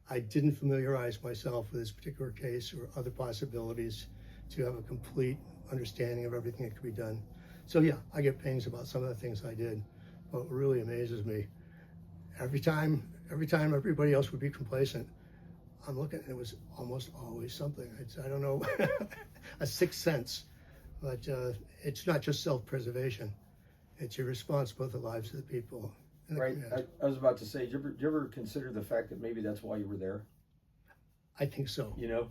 I didn't familiarize myself with this particular case or other possibilities to have a complete understanding of everything that could be done. So yeah, I get pings about some of the things I did. But what really amazes me, every time everybody else would be complacent, I'm looking and it was almost always something. I don't know, a sixth sense, but it's not just self-preservation. It's your response to both the lives of the people. Right. I was about to say, did you ever consider the fact that maybe that's why you were there? I think so. You know?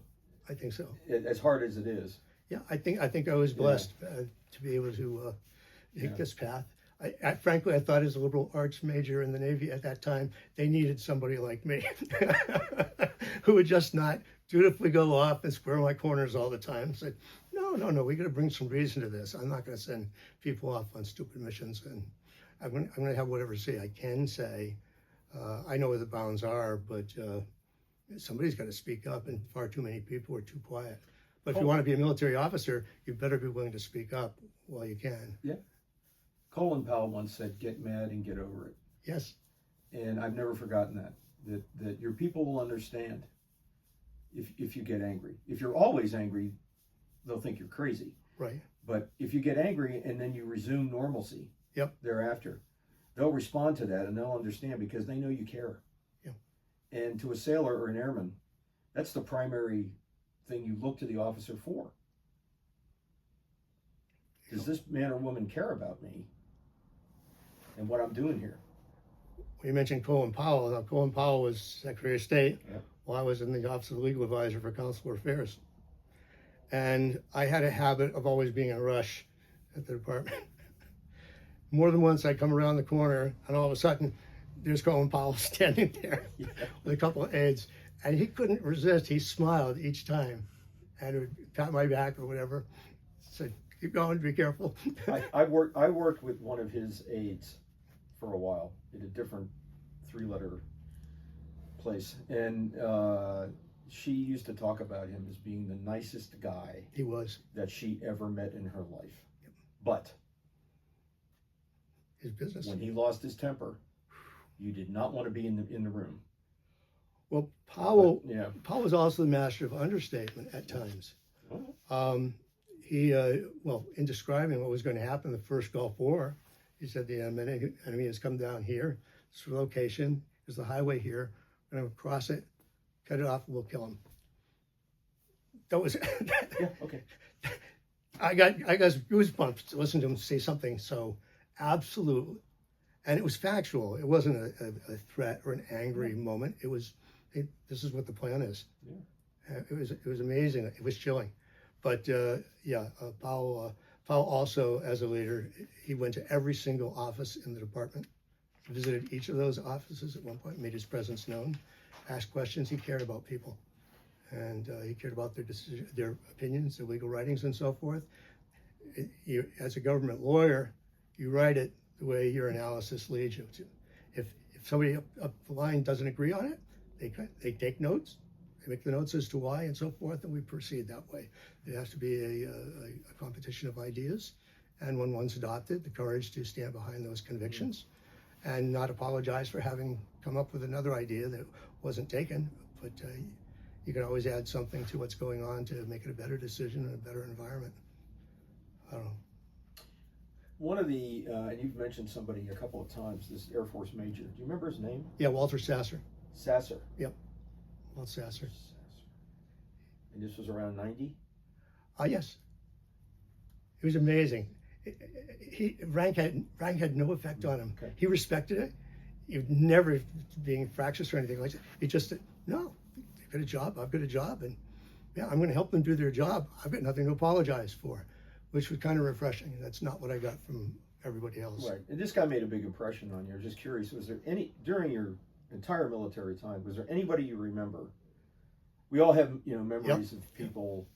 I think so. As hard as it is. Yeah, I think I was blessed to be able to take this path. Frankly, I thought as a liberal arts major in the Navy at that time, they needed somebody like me who would just not dutifully go off and square my corners all the time. Said, no, we got to bring some reason to this. I'm not going to send people off on stupid missions, and I'm going to have whatever say I can say. I know where the bounds are, but somebody's got to speak up, and far too many people are too quiet. But if you want to be a military officer, you better be willing to speak up while you can. Yeah. Colin Powell once said, get mad and get over it. Yes. And I've never forgotten that your people will understand if you get angry. If you're always angry, they'll think you're crazy. Right. But if you get angry and then you resume normalcy thereafter, they'll respond to that and they'll understand because they know you care. Yep. And to a sailor or an airman, that's the primary thing you look to the officer for. Does this man or woman care about me and what I'm doing here? You mentioned Colin Powell. Now, Colin Powell was Secretary of State while I was in the Office of the Legal Advisor for Consular Affairs. And I had a habit of always being in a rush at the department. More than once I'd come around the corner and all of a sudden there's Colin Powell standing there with a couple of aides, and he couldn't resist. He smiled each time and would pat my back or whatever. Said, keep going, be careful. I worked with one of his aides for a while in a different 3-letter place, and she used to talk about him as being the nicest guy He was. that she ever met in her life. Yep. But his business. When he lost his temper, you did not want to be in the room. Well, Powell was also the master of understatement at times. He, in describing what was going to happen in the first Gulf War, he said the enemy has come down here. This is the location. There's the highway here. We're going to cross it, cut it off, and we'll kill him. That was okay. I got goosebumps to listen to him say something so absolute, and it was factual. It wasn't a threat or an angry moment. It was, hey, this is what the plan is. Yeah. It was amazing. It was chilling. But Powell also, as a leader, he went to every single office in the department, visited each of those offices at one point, made his presence known, asked questions. He cared about people, and he cared about their opinions, their legal writings, and so forth. As a government lawyer, you write it the way your analysis leads you to. If somebody up the line doesn't agree on it, they take notes. They make the notes as to why and so forth, and we proceed that way. It has to be a competition of ideas, and when one's adopted, the courage to stand behind those convictions and not apologize for having come up with another idea that wasn't taken, but you can always add something to what's going on to make it a better decision and a better environment. I don't know. One of the, and you've mentioned somebody a couple of times, this Air Force major. Do you remember his name? Yeah, Walter Sasser. Sasser. Yep. Well, Sasser. And this was around 90? Yes. It was amazing. Rank had no effect on him. Okay. He respected it. He was never being fractious or anything like that. He just said, no, they've got a job, I've got a job, and yeah, I'm going to help them do their job. I've got nothing to apologize for, which was kind of refreshing. That's not what I got from everybody else. Right. And this guy made a big impression on you. I was just curious, was there any, during your entire military time, was there anybody you remember? We all have, memories of people,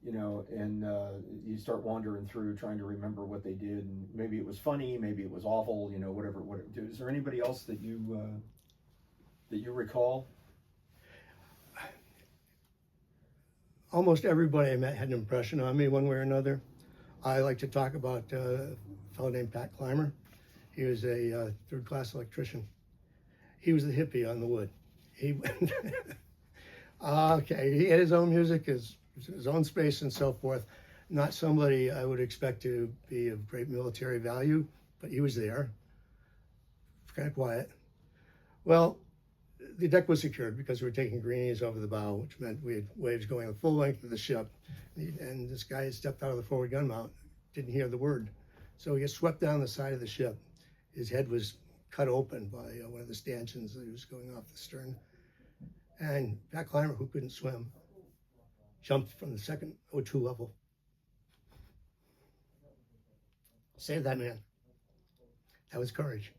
and you start wandering through trying to remember what they did, and maybe it was funny, maybe it was awful, whatever. Is there anybody else that you that you recall? Almost everybody I met had an impression on me one way or another. I like to talk about a fellow named Pat Clymer. He was a third-class electrician. He was the hippie on the wood. He okay, he had his own music, his own space and so forth. Not somebody I would expect to be of great military value, but he was there. Kind of quiet. Well, the deck was secured because we were taking greenies over the bow, which meant we had waves going the full length of the ship. And this guy had stepped out of the forward gun mount, didn't hear the word. So he gets swept down the side of the ship. His head was cut open by one of the stanchions that was going off the stern. And Pat Clymer, who couldn't swim, jumped from the second O2 level. Saved that man. That was courage.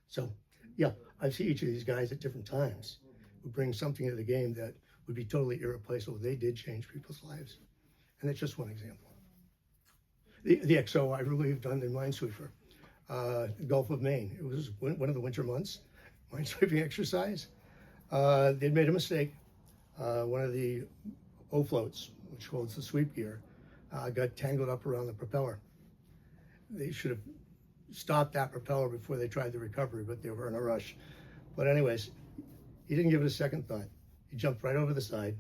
So, yeah, I see each of these guys at different times who bring something to the game that would be totally irreplaceable. They did change people's lives. And that's just one example. The XO I relieved on the minesweeper, Gulf of Maine. It was one of the winter months, minesweeping exercise. They'd made a mistake. One of the O-floats, which holds the sweep gear, got tangled up around the propeller. They should have stopped that propeller before they tried the recovery, but they were in a rush. But anyways, he didn't give it a second thought. He jumped right over the side,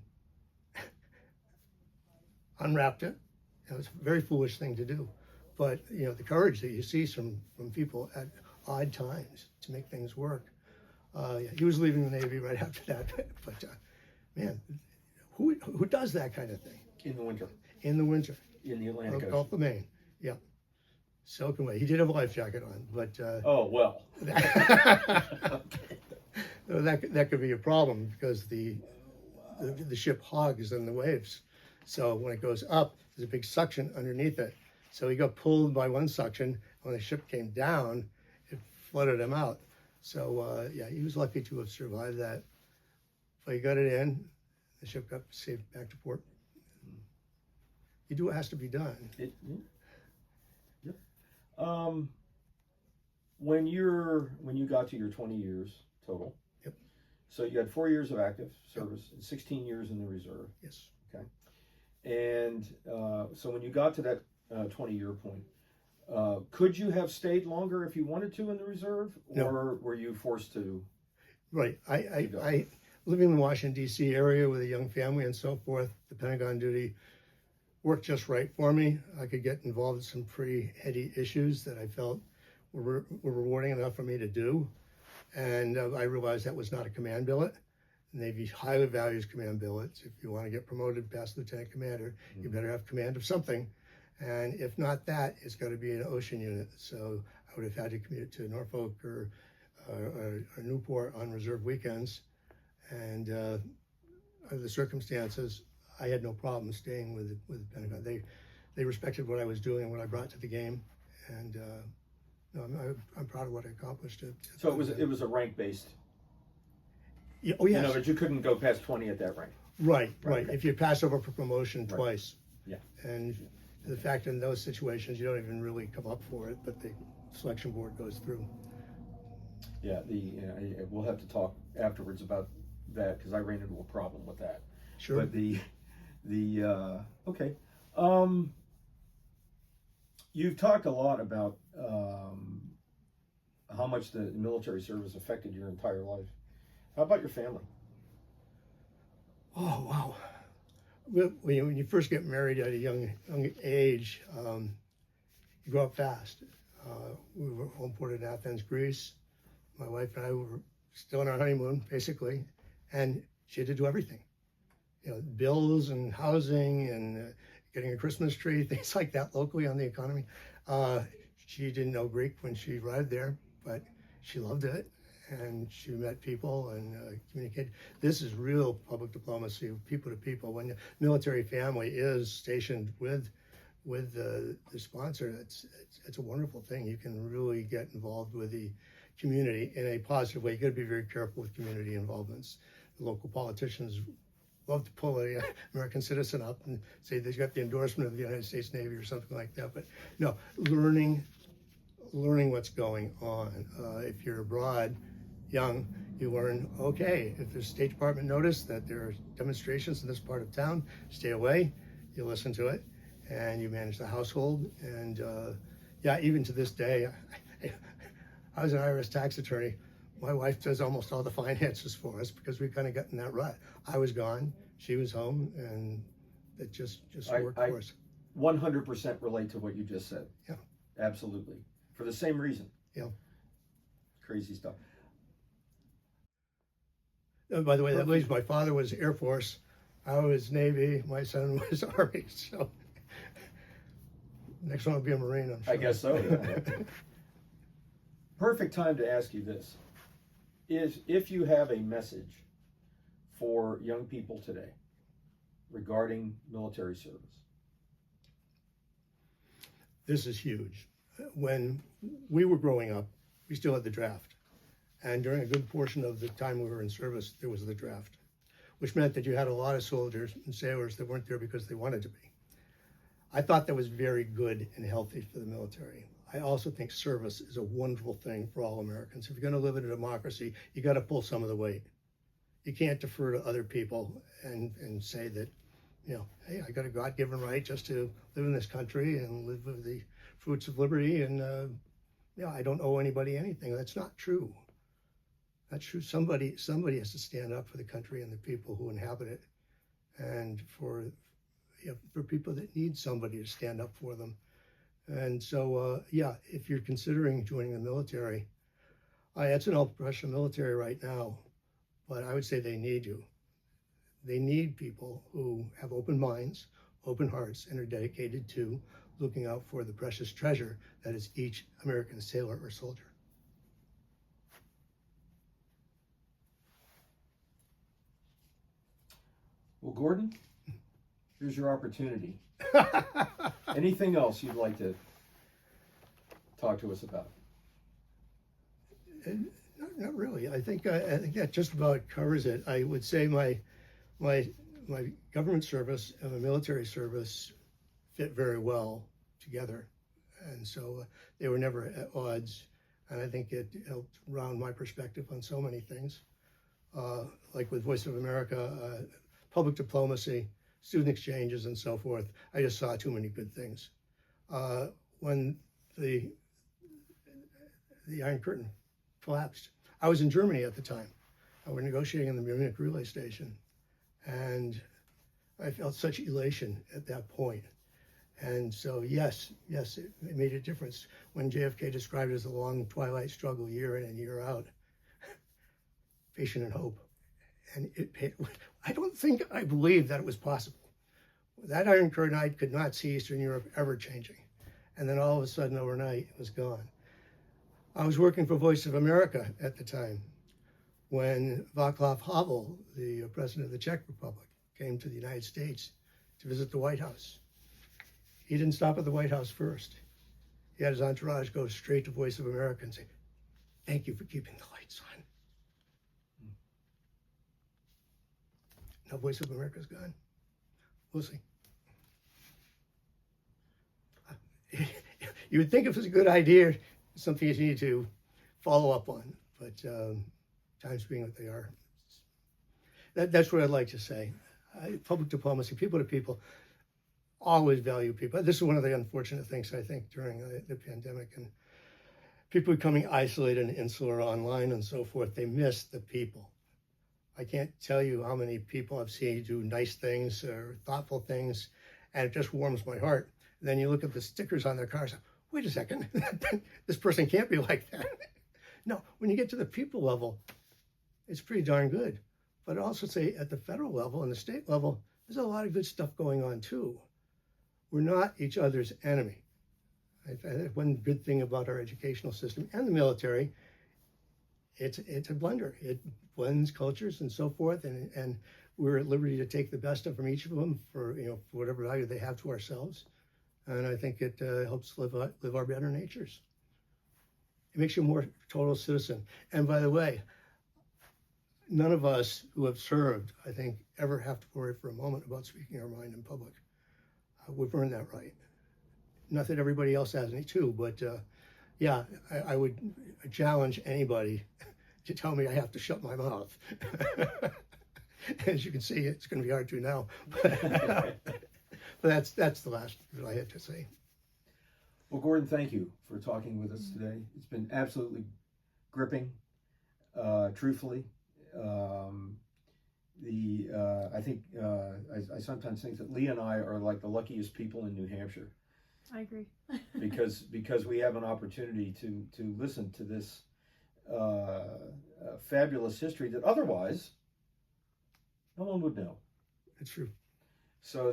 unwrapped it. It was a very foolish thing to do. But, you know, the courage that you see from people at odd times to make things work. Yeah, he was leaving the Navy right after that. But, man, who does that kind of thing? In the winter. In the winter. In the Atlantic Ocean. Gulf of Maine, yeah. Soaking away. He did have a life jacket on, but oh well. that could be a problem because the ship hogs in the waves. So when it goes up, there's a big suction underneath it. So he got pulled by one suction. When the ship came down, it flooded him out. So yeah, he was lucky to have survived that. But he got it in. The ship got safe back to port. You do what has to be done. When you got to your 20 years total, yep. So you had 4 years of active service and 16 years in the reserve. Yes. Okay. And so when you got to that 20-year point, could you have stayed longer if you wanted to in the reserve, No. or were you forced to? Right. I living in the Washington, D.C. area with a young family and so forth, the Pentagon duty worked just right for me. I could get involved in some pretty heady issues that I felt were rewarding enough for me to do. And I realized that was not a command billet. The Navy highly values command billets. If you want to get promoted past lieutenant commander, you better have command of something. And if not that, it's got to be an ocean unit. So I would have had to commute to Norfolk or Newport on reserve weekends. And under the circumstances, I had no problem staying with the Pentagon. They respected what I was doing and what I brought to the game, and no, I'm proud of what I accomplished. So it was a rank based. Yeah, oh yes. You know, but you couldn't go past 20 at that rank. Right. Okay. If you pass over for promotion twice, yeah, and the fact in those situations you don't even really come up for it, but the selection board goes through. Yeah, we'll have to talk afterwards about that because I ran into a problem with that. Sure. But okay. You've talked a lot about how much the military service affected your entire life. How about your family? Oh, wow. When you first get married at a young age, you grow up fast. We were home ported in Athens, Greece. My wife and I were still on our honeymoon, basically, and she had to do everything. You know, bills and housing and getting a Christmas tree, things like that locally on the economy. She didn't know Greek when she arrived there, but she loved it, and she met people and communicated. This is real public diplomacy, people to people. When the military family is stationed with the sponsor, it's a wonderful thing. You can really get involved with the community in a positive way. You got to be very careful with community involvements. The local politicians love to pull an American citizen up and say they've got the endorsement of the United States Navy or something like that. But no, learning what's going on. If you're abroad, young, You learn, okay, if the State Department noticed that there are demonstrations in this part of town, stay away. You listen to it, and you manage the household. And yeah, even to this day, I was an IRS tax attorney. My wife does almost all the finances for us because we kind of got in that rut. I was gone, she was home, and it just worked for us. 100% relate to what you just said. Yeah. Absolutely. For the same reason. Yeah. Crazy stuff. By the way, that leaves my father was Air Force, I was Navy, my son was Army. So next one will be a Marine, I'm sure. I guess so. Yeah. Perfect time to ask you this. Is if you have a message for young people today regarding military service. This is huge. When we were growing up, we still had the draft. And during a good portion of the time we were in service, there was the draft, which meant that you had a lot of soldiers and sailors that weren't there because they wanted to be. I thought that was very good and healthy for the military. I also think service is a wonderful thing for all Americans. If you're going to live in a democracy, you got to pull some of the weight. You can't defer to other people and say that, you know, hey, I got a God-given right just to live in this country and live with the fruits of liberty, and you know, I don't owe anybody anything. That's not true. That's true. Somebody has to stand up for the country and the people who inhabit it, and for people that need somebody to stand up for them. And so, yeah, if you're considering joining the military, it's an all-professional military right now, but I would say they need you. They need people who have open minds, open hearts, and are dedicated to looking out for the precious treasure that is each American sailor or soldier. Well, Gordon, here's your opportunity. Anything else you'd like to talk to us about? Not really. I think that just about covers it. I would say my government service and my military service fit very well together, and so they were never at odds. And I think it helped round my perspective on so many things, like with Voice of America, public diplomacy, student exchanges, and so forth. I just saw too many good things. When the Iron Curtain collapsed, I was in Germany at the time. We were negotiating in the Munich relay station, and I felt such elation at that point. And so, yes, it made a difference. When JFK described it as a long twilight struggle, year in and year out, patient and hope. And I don't think I believed that it was possible. That Iron Curtain, I could not see Eastern Europe ever changing. And then all of a sudden, overnight, it was gone. I was working for Voice of America at the time when Václav Havel, the president of the Czech Republic, came to the United States to visit the White House. He didn't stop at the White House first. He had his entourage go straight to Voice of America and say, "Thank you for keeping the lights on." Now Voice of America's gone. We'll see. You would think if it's a good idea, it's something you need to follow up on, but times being what they are, that's what I'd like to say. Public diplomacy, people to people, always value people. This is one of the unfortunate things, I think, during the pandemic, and people becoming isolated and insular online and so forth. They miss the people. I can't tell you how many people I've seen do nice things or thoughtful things, and it just warms my heart. And then you look at the stickers on their cars. Wait a second, this person can't be like that. No, when you get to the people level, it's pretty darn good. But also say at the federal level and the state level, there's a lot of good stuff going on too. We're not each other's enemy. One good thing about our educational system and the military, it's a blender. It blends cultures and so forth, and we're at liberty to take the best from each of them for whatever value they have to ourselves. And I think it helps live our better natures. It makes you a more total citizen. And by the way, none of us who have served, I think, ever have to worry for a moment about speaking our mind in public. We've earned that right. Not that everybody else has any too, but yeah, I would challenge anybody to tell me I have to shut my mouth. As you can see, it's going to be hard to now. But that's the last that I had to say. Well, Gordon, thank you for talking with us today. It's been absolutely gripping, truthfully. I think I sometimes think that Lee and I are like the luckiest people in New Hampshire. I agree. because we have an opportunity to listen to this fabulous history that otherwise no one would know. It's true. So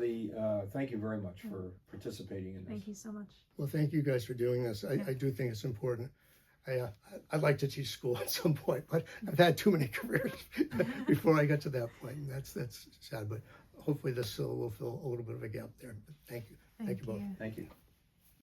thank you very much for participating in this. Thank you so much. Well, thank you guys for doing this. I do think it's important. I'd like to teach school at some point, but I've had too many careers before I got to that point, and that's sad. But hopefully this will fill a little bit of a gap there. But thank you. Thank you both. Thank you.